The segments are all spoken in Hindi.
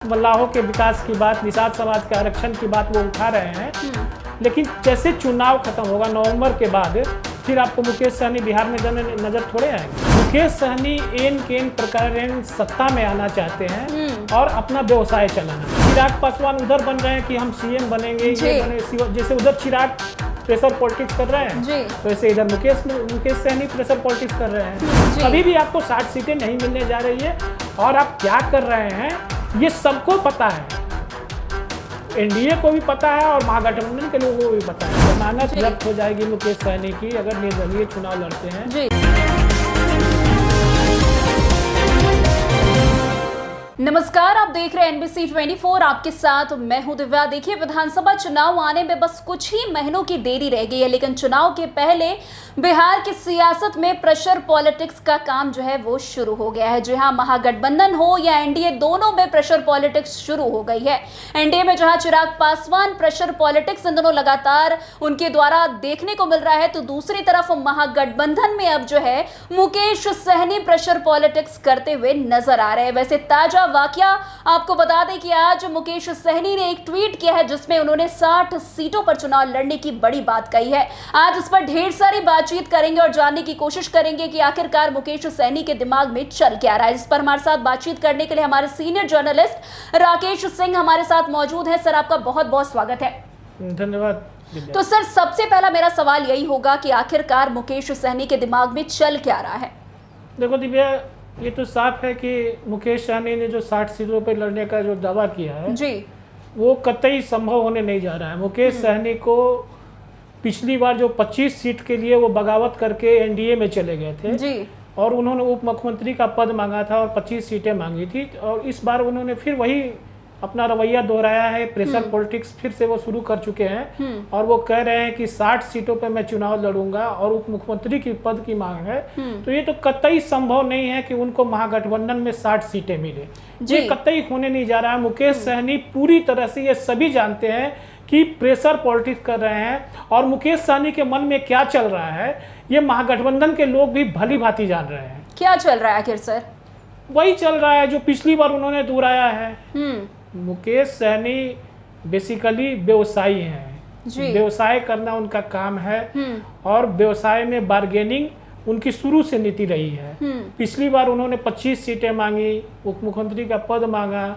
मल्लाहों के विकास की बात, निषाद समाज के आरक्षण की बात वो उठा रहे हैं। लेकिन जैसे चुनाव खत्म होगा नवंबर के बाद, फिर आपको मुकेश सहनी बिहार में नजर थोड़े आएंगे। मुकेश सहनी एन केन प्रकार सत्ता में आना चाहते हैं और अपना व्यवसाय चलाना। चिराग पासवान उधर बन रहे हैं कि हम सीएम बनेंगे, जैसे उधर चिराग प्रेशर पॉलिटिक्स कर रहे हैं, तो ऐसे इधर मुकेश सहनी प्रेशर पॉलिटिक्स कर रहे हैं। अभी भी आपको 60 सीटें नहीं मिलने जा रही है और आप क्या कर रहे हैं ये सबको पता है। एनडीए को भी पता है और महागठबंधन के लोगों को भी पता है। जमानत जब्त हो जाएगी मुकेश सहनी की अगर निर्दलीय चुनाव लड़ते हैं। नमस्कार, आप देख रहे हैं एनबीसी 24। आपके साथ मैं हूं दिव्या। देखिए, विधानसभा चुनाव आने में बस कुछ ही महीनों की देरी रह गई है, लेकिन चुनाव के पहले बिहार की सियासत में प्रेशर पॉलिटिक्स का काम जो है वो शुरू हो गया है। जहां महागठबंधन हो या एनडीए, दोनों में प्रेशर पॉलिटिक्स शुरू हो गई है। एनडीए में जहां Chirag Paswan pressure politics in दोनों लगातार उनके द्वारा देखने को मिल रहा है, तो दूसरी तरफ महागठबंधन में अब जो है मुकेश सहनी प्रेशर पॉलिटिक्स करते हुए नजर आ रहे हैं। वैसे ताजा वाकया आपको बता दें कि आज मुकेश सहनी ने एक ट्वीट किया है जिसमें उन्होंने 60 सीटों पर चुनाव लड़ने की बड़ी बात कही है। आज इस पर ढेर सारी बातचीत करेंगे और जानने की कोशिश करेंगे कि आखिरकार मुकेश सहनी के दिमाग में चल क्या रहा है। इस पर हमारे साथ बातचीत करने के लिए हमारे सीनियर जर्नलिस्ट राकेश सिंह हमारे साथ मौजूद हैं। सर, आपका बहुत बहुत स्वागत है। धन्यवाद। तो सर, सबसे पहला मेरा सवाल यही होगा कि आखिरकार मुकेश सहनी के दिमाग में चल क्या रहा है। देखो दिव्या, ये तो साफ है कि मुकेश सहनी ने जो 60 सीटों पर लड़ने का जो दावा किया है जी, वो कतई संभव होने नहीं जा रहा है। मुकेश सहनी को पिछली बार जो 25 सीट के लिए वो बगावत करके एनडीए में चले गए थे जी, और उन्होंने उप मुख्यमंत्री का पद मांगा था और 25 सीटें मांगी थी, और इस बार उन्होंने फिर वही अपना रवैया दोहराया है। प्रेशर पॉलिटिक्स फिर से वो शुरू कर चुके हैं और वो कह रहे हैं कि 60 सीटों पे मैं चुनाव लड़ूंगा और उप मुख्यमंत्री की पद की मांग है। तो ये तो कतई संभव नहीं है कि उनको महागठबंधन में 60 सीटें मिले। ये कतई होने नहीं जा रहा है। मुकेश सहनी पूरी तरह से ये सभी जानते हैं कि प्रेशर पॉलिटिक्स कर रहे हैं और मुकेश सहनी के मन में क्या चल रहा है ये महागठबंधन के लोग भी भली भांति जान रहे हैं। क्या चल रहा है आखिर सर? वही चल रहा है जो पिछली बार उन्होंने दोहराया है। मुकेश सहनी बेसिकली व्यवसायी हैं, व्यवसाय करना उनका काम है और व्यवसाय में बार्गेनिंग उनकी शुरू से नीति रही है। पिछली बार उन्होंने 25 सीटें मांगी, उप मुख्यमंत्री का पद मांगा,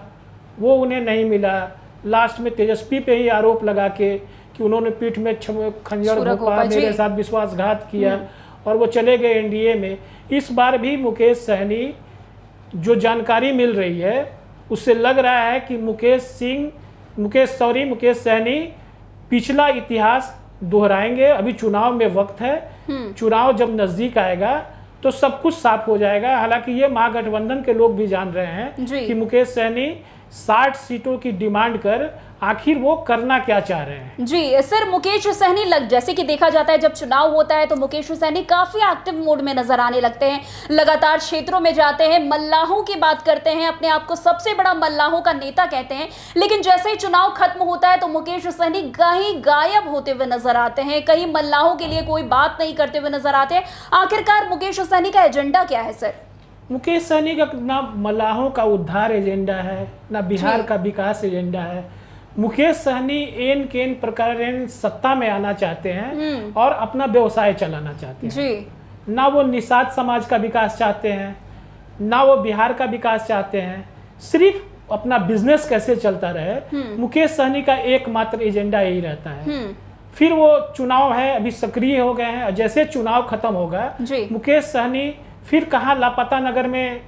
वो उन्हें नहीं मिला। लास्ट में तेजस्वी पे ही आरोप लगा के कि उन्होंने पीठ में खंजर घोंपा, मेरे साथ विश्वासघात किया और वो चले गए एनडीए में। इस बार भी मुकेश सहनी, जो जानकारी मिल रही है उससे लग रहा है कि मुकेश सहनी पिछला इतिहास दोहराएंगे। अभी चुनाव में वक्त है, चुनाव जब नजदीक आएगा तो सब कुछ साफ हो जाएगा। हालांकि ये महागठबंधन के लोग भी जान रहे हैं कि मुकेश सहनी 60 सीटों की डिमांड कर आखिर वो करना क्या चाह रहे हैं। जी सर, मुकेश सहनी जैसे कि देखा जाता है जब चुनाव होता है तो मुकेश सहनी काफी एक्टिव मोड में नजर आने लगते हैं, लगातार क्षेत्रों में जाते हैं, मल्लाहों की बात करते हैं, अपने आप को सबसे बड़ा मल्लाहों का नेता कहते हैं। लेकिन जैसे ही चुनाव खत्म होता है तो मुकेश सहनी कहीं गायब होते हुए नजर आते हैं, कहीं मल्लाहों के लिए कोई बात नहीं करते हुए नजर आते हैं। आखिरकार मुकेश सहनी का एजेंडा क्या है सर? मुकेश सहनी का ना मल्लाहों का उद्धार एजेंडा है, ना बिहार का विकास एजेंडा है। मुकेश सहनी एन केन प्रकार सत्ता में आना चाहते हैं और अपना व्यवसाय चलाना चाहते हैं जी। ना वो निषाद समाज का विकास चाहते हैं, ना वो बिहार का विकास चाहते हैं। सिर्फ अपना बिजनेस कैसे चलता रहे, मुकेश सहनी का एकमात्र एजेंडा यही रहता है। फिर वो चुनाव है, अभी सक्रिय हो गए हैं, जैसे चुनाव खत्म होगा मुकेश सहनी फिर कहाँ लापता नगर में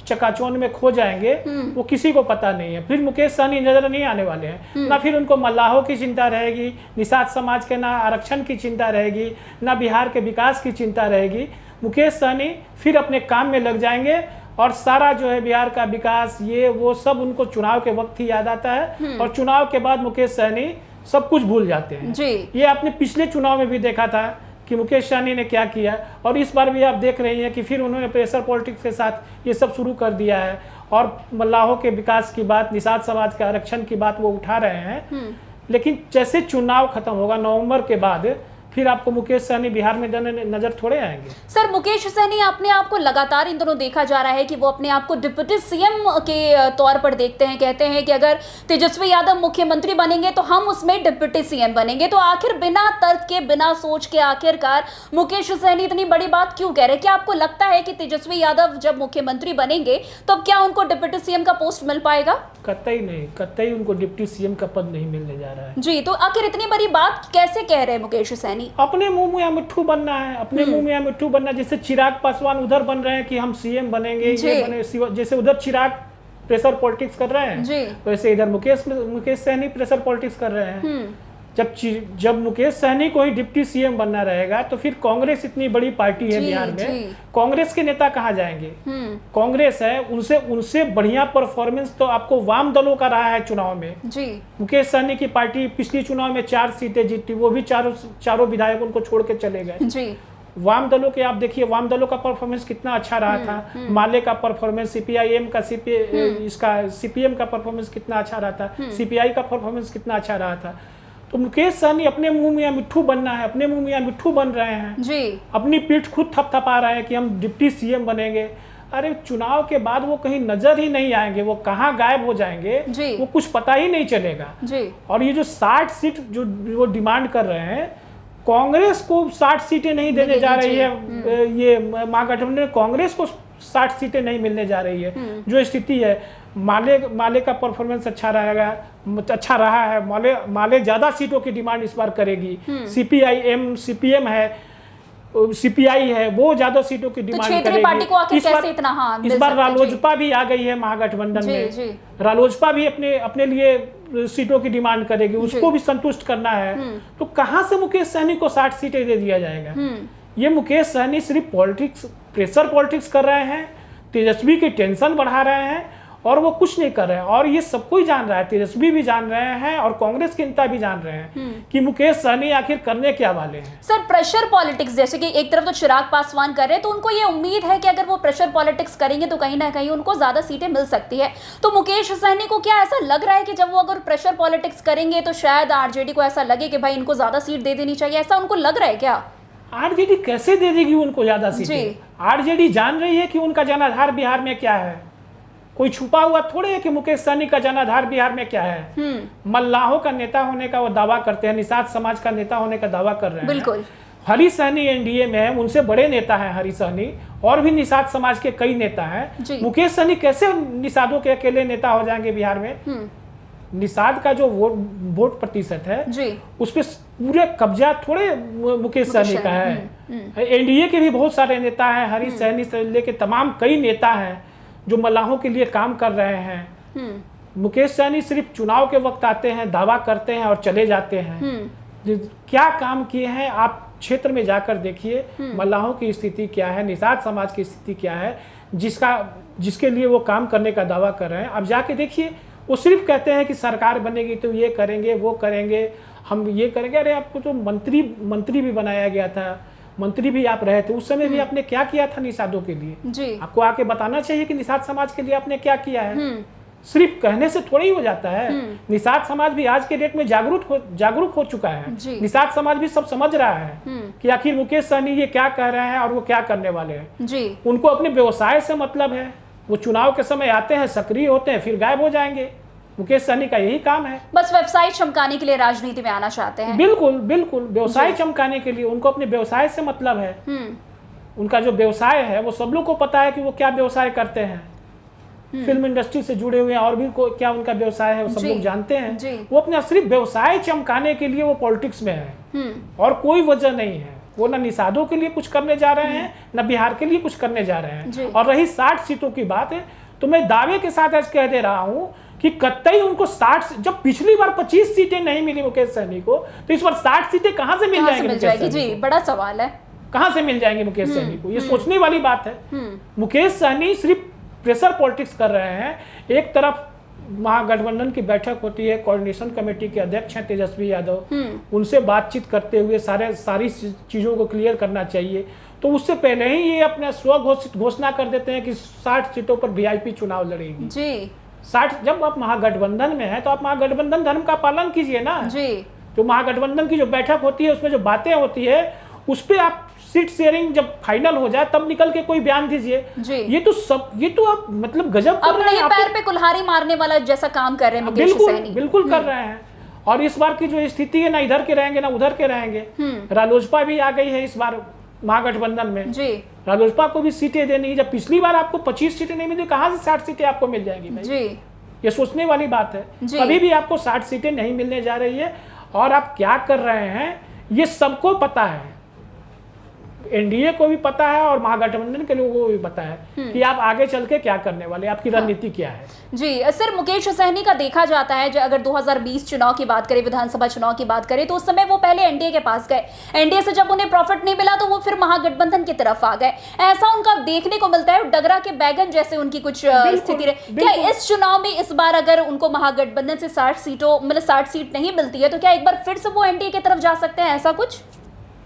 चकाचौंध में खो जाएंगे वो किसी को पता नहीं है। फिर मुकेश सहनी नजर नहीं आने वाले हैं। ना फिर उनको मल्लाहों की चिंता रहेगी, निषाद समाज के ना आरक्षण की चिंता रहेगी, ना बिहार के विकास की चिंता रहेगी। मुकेश सहनी फिर अपने काम में लग जाएंगे और सारा जो है बिहार का विकास ये वो सब उनको चुनाव के वक्त ही याद आता है और चुनाव के बाद मुकेश सहनी सब कुछ भूल जाते हैं जी। ये आपने पिछले चुनाव में भी देखा था कि मुकेश सहनी ने क्या किया, और इस बार भी आप देख रही हैं कि फिर उन्होंने प्रेशर पॉलिटिक्स के साथ ये सब शुरू कर दिया है और मल्लाहों के विकास की बात, निषाद समाज के आरक्षण की बात वो उठा रहे हैं। लेकिन जैसे चुनाव खत्म होगा नवंबर के बाद, फिर आपको मुकेश सहनी बिहार में नजर थोड़े आएंगे। सर, मुकेश सहनी अपने आप को लगातार इन दिनों देखा जा रहा है कि वो अपने आप को डिप्टी सीएम के तौर पर देखते हैं। कहते हैं कि अगर तेजस्वी यादव मुख्यमंत्री बनेंगे तो हम उसमें डिप्टी सीएम बनेंगे। तो आखिर बिना तर्क के, बिना सोच के आखिरकार मुकेश सहनी इतनी बड़ी बात क्यों कह रहे हैं? क्या आपको लगता है कि तेजस्वी यादव जब मुख्यमंत्री बनेंगे तो क्या उनको डिप्टी सीएम का पोस्ट मिल पाएगा? कतई नहीं, कतई उनको डिप्टी सीएम का पद नहीं मिलने जा रहा है जी। तो आखिर इतनी बड़ी बात कैसे कह रहे हैं मुकेश सहनी? अपने मुंह में मिट्ठू बनना है, अपने मुंह में मिट्ठू बनना। जैसे चिराग पासवान उधर बन रहे हैं कि हम सीएम बनेंगे, ये बने, जैसे उधर चिराग प्रेशर पॉलिटिक्स कर रहे हैं, वैसे इधर मुकेश सहनी प्रेशर पॉलिटिक्स कर रहे हैं। जब मुकेश सहनी को ही डिप्टी सीएम बनना रहेगा तो फिर कांग्रेस इतनी बड़ी पार्टी है बिहार में, कांग्रेस के नेता कहाँ जाएंगे? कांग्रेस है, उनसे बढ़िया परफॉर्मेंस तो आपको वाम दलों का रहा है चुनाव में। मुकेश सहनी की पार्टी पिछली चुनाव में 4 सीटें जीती, वो भी चारों विधायक उनको छोड़ के चले गए। वाम दलों के आप देखिए, वाम दलों का परफॉर्मेंस कितना अच्छा रहा था। माले का परफॉर्मेंस, सीपीआईएम का सीपीएम का परफॉर्मेंस कितना अच्छा रहा था, सीपीआई का परफॉर्मेंस कितना अच्छा रहा था। तो मुकेश सहनी अपने मुंह में मिट्ठू बनना है, अपने मुंह में मिट्ठू बन रहे हैं जी, अपनी पीठ खुद थपथपा रहे हैं कि हम डिप्टी सीएम बनेंगे। अरे चुनाव के बाद वो कहीं नजर ही नहीं आएंगे, वो कहाँ गायब हो जाएंगे वो कुछ पता ही नहीं चलेगा जी। और ये जो 60 सीट जो वो डिमांड कर रहे हैं, कांग्रेस को 60 सीटें नहीं देने जा रही है, ये महागठबंधन कांग्रेस को 60 सीटें नहीं मिलने जा रही है। जो स्थिति है, माले का परफॉर्मेंस अच्छा रहा है। माले ज्यादा सीटों की डिमांड इस बार करेगी। सीपीएम है, सीपीआई है, वो ज्यादा सीटों की डिमांड करेगी। पार्टी को आखिर कैसे इतना इस बार रालोजपा भी आ गई है महागठबंधन में। रालोजपा भी अपने लिए सीटों की डिमांड करेगी, उसको भी संतुष्ट करना है। तो कहां से मुकेश सहनी को 60 सीटें दे दिया जाएगा? ये मुकेश सहनी सिर्फ प्रेशर पॉलिटिक्स कर रहे हैं, तेजस्वी की टेंशन बढ़ा रहे हैं और वो कुछ नहीं कर रहे हैं। और ये सब कोई जान रहा है, तेजस्वी भी जान रहे हैं और कांग्रेस के नेता भी जान रहे हैं कि मुकेश सहनी आखिर करने क्या वाले हैं। सर, प्रेशर पॉलिटिक्स जैसे कि एक तरफ तो चिराग पासवान कर रहे हैं, तो उनको ये उम्मीद है कि अगर वो प्रेशर पॉलिटिक्स करेंगे तो कहीं ना कहीं उनको ज्यादा सीटें मिल सकती है। तो मुकेश सहनी को क्या ऐसा लग रहा है कि जब वो अगर प्रेशर पॉलिटिक्स करेंगे तो शायद आरजेडी को ऐसा लगे कि भाई इनको ज्यादा सीट दे देनी चाहिए? ऐसा उनको लग रहा है क्या? आरजेडी कैसे दे देगी उनको ज्यादा सीटें? आरजेडी जान रही है कि उनका जनाधार बिहार में क्या है। कोई छुपा हुआ थोड़े है कि मुकेश सहनी का जनाधार बिहार में क्या है। मल्लाहों का नेता होने का वो दावा करते हैं, निषाद समाज का नेता होने का दावा कर रहे हैं। बिल्कुल। हरी सहनी एनडीए में है, उनसे बड़े नेता हैं हरी सहनी, और भी निषाद समाज के कई नेता हैं। मुकेश सहनी कैसे निषादों के अकेले नेता हो जाएंगे बिहार में? निषाद का जो वोट प्रतिशत है उस पर पूरे कब्जा थोड़े मुकेश सहनी का है। एनडीए के भी बहुत सारे नेता हैं, हरी सहनी से लेके तमाम कई नेता हैं जो मल्लाहों के लिए काम कर रहे हैं। मुकेश सहनी सिर्फ चुनाव के वक्त आते हैं, दावा करते हैं और चले जाते हैं। क्या काम किए हैं आप क्षेत्र में जाकर देखिए, मल्लाहों की स्थिति क्या है, निषाद समाज की स्थिति क्या है, जिसके लिए वो काम करने का दावा कर रहे हैं। अब जाके देखिए, वो सिर्फ कहते हैं कि सरकार बनेगी तो ये करेंगे, वो करेंगे, हम ये करेंगे। अरे आपको तो मंत्री भी बनाया गया था, मंत्री भी आप रहे थे, उस समय भी आपने क्या किया था निषादों के लिए? जी। आपको आके बताना चाहिए कि निषाद समाज के लिए आपने क्या किया है। सिर्फ कहने से थोड़ी हो जाता है। निषाद समाज भी आज के डेट में जागरूक हो चुका है। निषाद समाज भी सब समझ रहा है कि आखिर मुकेश सहनी ये क्या कह रहे हैं और वो क्या करने वाले हैं। जी। उनको अपने व्यवसाय से मतलब है, वो चुनाव के समय आते हैं, सक्रिय होते हैं, फिर गायब हो जाएंगे। मुकेश सहनी का यही काम है, बस व्यवसाय चमकाने के लिए राजनीति में आना चाहते हैं। बिल्कुल बिल्कुल, व्यवसाय चमकाने के लिए उनको अपने व्यवसाय से मतलब है। उनका जो व्यवसाय है वो सब लोग को पता है कि वो क्या व्यवसाय करते हैं। फिल्म इंडस्ट्री से जुड़े हुए हैं और भी क्या उनका व्यवसाय है वो सब लोग जानते हैं। वो अपना सिर्फ व्यवसाय चमकाने के लिए वो पॉलिटिक्स में है और कोई वजह नहीं है। वो ना निषादों के लिए कुछ करने जा रहे हैं, ना बिहार के लिए कुछ करने जा रहे हैं। और रही 60 सीटों की बात है, तो मैं दावे के साथ आज कह दे रहा हूं कि कतई उनको 60, जब पिछली बार 25 सीटें नहीं मिली मुकेश सहनी को, तो इस बार 60 सीटें कहां से मिल जाएंगी? जी, बड़ा सवाल है, कहां से मिल जाएंगे मुकेश सहनी को? ये सोचने वाली बात है। मुकेश सहनी सिर्फ प्रेशर पॉलिटिक्स कर रहे हैं। एक तरफ महागठबंधन की बैठक होती है, कोऑर्डिनेशन कमेटी के अध्यक्ष हैं तेजस्वी यादव, उनसे बातचीत करते हुए सारी चीजों को क्लियर करना चाहिए। तो उससे पहले ही ये अपने स्वघोषित घोषणा कर देते हैं कि 60 सीटों पर वीआईपी चुनाव लड़ेगी। जी। 60, जब आप महागठबंधन में है तो आप महागठबंधन धर्म का पालन कीजिए ना जी। जो महागठबंधन की जो बैठक होती है उसमें जो बातें होती है उस पर आप सीट शेयरिंग जब फाइनल हो जाए तब निकल के कोई बयान दीजिए। ये तो आप मतलब गजब कर अपने रहे हैं, पैर पे कुल्हाड़ी मारने वाला जैसा काम कर रहे हैं मुकेश बिल्कुल सहनी। बिल्कुल कर रहे हैं। और इस बार की जो स्थिति है ना इधर के रहेंगे ना उधर के रहेंगे। रालोसपा भी आ गई है इस बार महागठबंधन में जी। रालोसपा को भी सीटें देनी है। जब पिछली बार आपको 25 सीटें नहीं मिली, कहां से 60 सीटें आपको मिल जाएंगी भाई? जी। ये सोचने वाली बात है। कभी भी आपको 60 सीटें नहीं मिलने जा रही है। और आप क्या कर रहे हैं ये सबको पता है, एनडीए को भी पता है और महागठबंधन के लोगों को भी पता है कि आप आगे चल के क्या करने वाले, आपकी रणनीति क्या है। जी सर, मुकेश सहनी का देखा जाता है अगर 2020 चुनाव की बात करें, विधानसभा चुनाव की बात करें, तो उस समय वो पहले एनडीए के पास गए। एनडीए से जब उन्हें प्रॉफिट नहीं मिला तो वो फिर महागठबंधन की तरफ आ गए। ऐसा उनका देखने को मिलता है, डगरा के बैगन जैसे उनकी कुछ स्थिति रही। क्या इस चुनाव में इस बार अगर उनको महागठबंधन से 60 सीटों मतलब 60 सीट नहीं मिलती है तो क्या एक बार फिर से वो एनडीए की तरफ जा सकते हैं? ऐसा कुछ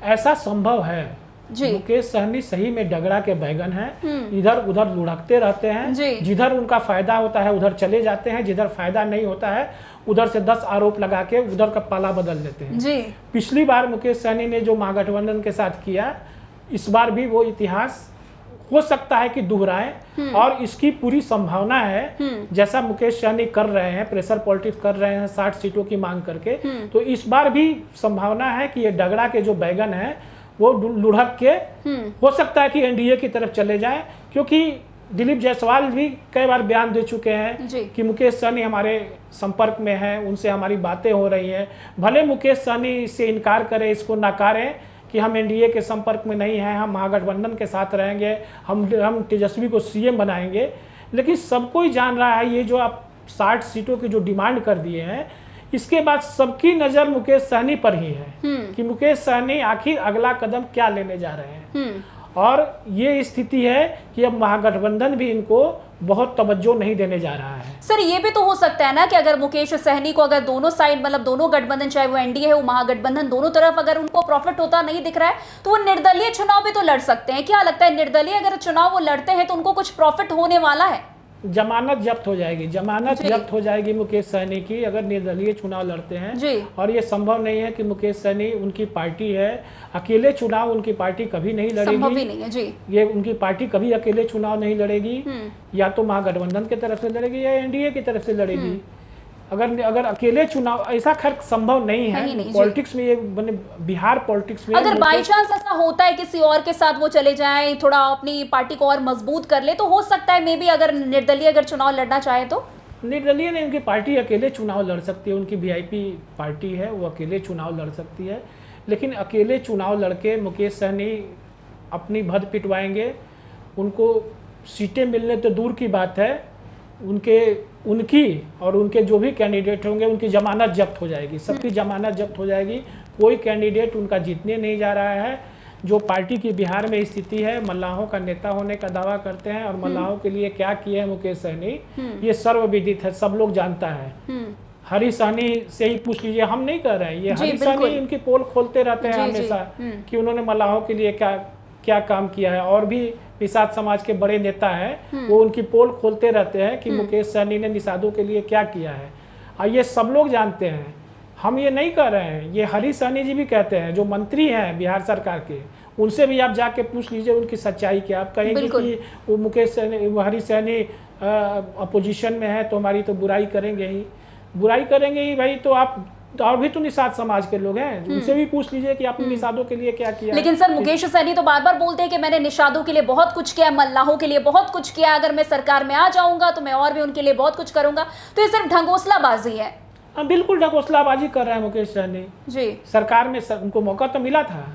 ऐसा संभव है जी। मुकेश सहनी सही में डगरा के बैगन है, इधर उधर लुढ़कते रहते हैं। जिधर उनका फायदा होता है उधर चले जाते हैं, जिधर फायदा नहीं होता है उधर से 10 आरोप लगा के उधर का पाला बदल देते हैं जी। पिछली बार मुकेश सहनी ने जो महागठबंधन के साथ किया, इस बार भी वो इतिहास हो सकता है कि दोहराए। और इसकी पूरी संभावना है, जैसा मुकेश सहनी कर रहे हैं, प्रेशर पॉलिटिक्स कर रहे हैं 60 सीटों की मांग करके, तो इस बार भी संभावना है कि ये डगरा के जो बैगन है वो लुढ़क के हो सकता है कि एनडीए की तरफ चले जाएं। क्योंकि दिलीप जायसवाल भी कई बार बयान दे चुके हैं कि मुकेश सहनी हमारे संपर्क में है, उनसे हमारी बातें हो रही हैं। भले मुकेश सहनी इससे इनकार करें, इसको नकारें कि हम एनडीए के संपर्क में नहीं हैं, हम महागठबंधन के साथ रहेंगे, हम तेजस्वी को सीएम बनाएंगे, लेकिन सबको ही जान रहा है ये जो आप 60 सीटों की जो डिमांड कर दिए हैं, इसके बाद सबकी नजर मुकेश सहनी पर ही है कि मुकेश सहनी आखिर अगला कदम क्या लेने जा रहे हैं। और ये स्थिति है कि अब महागठबंधन भी इनको बहुत तवज्जो नहीं देने जा रहा है। सर ये भी तो हो सकता है ना कि अगर मुकेश सहनी को अगर दोनों साइड मतलब दोनों गठबंधन, चाहे वो एनडीए है वो महागठबंधन, दोनों तरफ अगर उनको प्रॉफिट होता नहीं दिख रहा है तो वो निर्दलीय चुनाव भी तो लड़ सकते हैं। क्या लगता है निर्दलीय अगर चुनाव वो लड़ते हैं तो उनको कुछ प्रॉफिट होने वाला है? जमानत जब्त हो जाएगी, जमानत जब्त हो जाएगी मुकेश सहनी की अगर निर्दलीय चुनाव लड़ते हैं। और ये संभव नहीं है कि मुकेश सहनी, उनकी पार्टी है, अकेले चुनाव उनकी पार्टी कभी नहीं लड़ेगी, संभव ही नहीं है जी। ये उनकी पार्टी कभी अकेले चुनाव नहीं लड़ेगी, या तो महागठबंधन की तरफ से लड़ेगी या एनडीए की तरफ से लड़ेगी। अगर अकेले चुनाव, ऐसा खैर संभव नहीं है पॉलिटिक्स में, ये बिहार पॉलिटिक्स में। अगर बाई चांस ऐसा होता है किसी और के साथ वो चले जाएं, थोड़ा अपनी पार्टी को और मजबूत कर ले, तो हो सकता है मे बी अगर निर्दलीय अगर चुनाव लड़ना चाहे तो निर्दलीय नहीं, उनकी पार्टी अकेले चुनाव लड़ सकती है, उनकी वीआईपी पार्टी है, वो अकेले चुनाव लड़ सकती है। लेकिन अकेले चुनाव लड़के मुकेश सहनी अपनी भद पिटवाएंगे, उनको सीटें मिलने तो दूर की बात है, उनकी और उनके जो भी कैंडिडेट होंगे उनकी जमानत जब्त हो जाएगी, सबकी जमानत जब्त हो जाएगी। कोई कैंडिडेट उनका जीतने नहीं जा रहा है। जो पार्टी की बिहार में स्थिति है, मल्लाहों का नेता होने का दावा करते हैं और मल्लाहों के लिए क्या किए हैं मुकेश सहनी, ये सर्वविदित है, सब लोग जानता है। हरी सहनी से ही पूछ लीजिए, हम नहीं कर रहे हैं, ये हरी सहनी उनकी पोल खोलते रहते हैं हमेशा कि उन्होंने मल्लाहों के लिए क्या काम किया है। और भी निषाद समाज के बड़े नेता हैं, वो उनकी पोल खोलते रहते हैं कि मुकेश सहनी ने निषादों के लिए क्या किया है, और ये सब लोग जानते हैं, हम ये नहीं कर रहे हैं। ये हरी सहनी जी भी कहते हैं, जो मंत्री हैं बिहार सरकार के, उनसे भी आप जाके पूछ लीजिए उनकी सच्चाई क्या। आप कहेंगे कि वो मुकेश सहनी, हरी सहनी अपोजिशन में है तो हमारी तो बुराई करेंगे ही भाई। तो आप और भी तो निषाद समाज के लोग हैं, उनसे भी पूछ लीजिए कि आपने निषादों के लिए क्या किया। लेकिन सर मुकेश सहनी तो बार बार बोलते हैं कि मैंने निषादों के लिए बहुत कुछ किया, मल्लाहों के लिए बहुत कुछ किया, अगर मैं सरकार में आ जाऊंगा तो मैं और भी उनके लिए बहुत कुछ करूंगा। तो ये सिर्फ ढंगोसलाबाजी है। बिल्कुल ढंगोसलाबाजी कर रहे हैं मुकेश सहनी जी। सरकार में उनको मौका तो मिला था,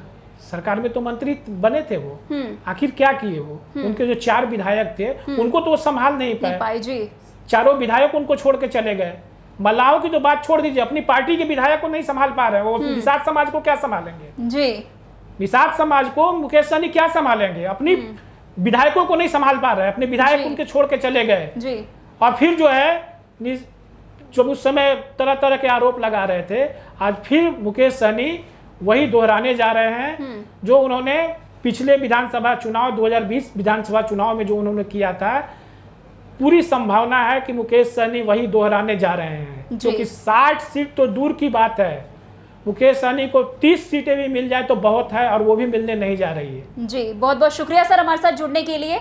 सरकार में तो मंत्री बने थे वो, आखिर क्या किए वो? उनके जो 4 विधायक थे उनको तो वो संभाल नहीं पाए जी। चारों विधायक उनको छोड़ के चले गए। मल्लाहों की तो बात छोड़ दीजिए, अपनी पार्टी के विधायक को नहीं संभाल पा रहे हैं, वो निषाद समाज को क्या संभालेंगे जी? निषाद समाज को मुकेश सहनी क्या संभालेंगे? अपनी विधायकों को नहीं संभाल पा रहे हैं, अपने विधायक उनके छोड़ के चले गए जी। और फिर जो है, जब उस समय तरह तरह के आरोप लगा रहे थे, आज फिर मुकेश सहनी वही दोहराने जा रहे हैं जो उन्होंने पिछले विधानसभा चुनाव 2020 विधानसभा चुनाव में जो उन्होंने किया था। पूरी संभावना है कि मुकेश सहनी वही दोहराने जा रहे हैं, क्योंकि 60 सीट तो दूर की बात है, मुकेश सहनी को 30 सीटें भी मिल जाए तो बहुत है, और वो भी मिलने नहीं जा रही है। जी, बहुत बहुत शुक्रिया सर हमारे साथ जुड़ने के लिए।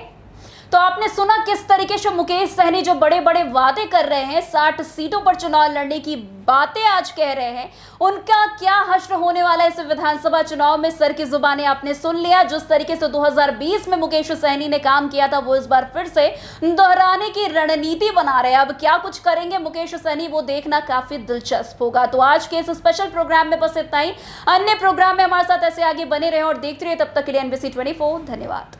तो आपने सुना किस तरीके से मुकेश सहनी जो बड़े बड़े वादे कर रहे हैं, 60 सीटों पर चुनाव लड़ने की बातें आज कह रहे हैं, उनका क्या हश्र होने वाला है इस विधानसभा चुनाव में, सर की जुबानी आपने सुन लिया। जिस तरीके से 2020 में मुकेश सहनी ने काम किया था वो इस बार फिर से दोहराने की रणनीति बना रहे हैं। अब क्या कुछ करेंगे मुकेश सहनी वो देखना काफी दिलचस्प होगा। तो आज के इस स्पेशल प्रोग्राम में बस इतना ही। अन्य प्रोग्राम में हमारे साथ ऐसे आगे बने रहे और देखते रहिए। तब तक के लिए NBC 24 धन्यवाद।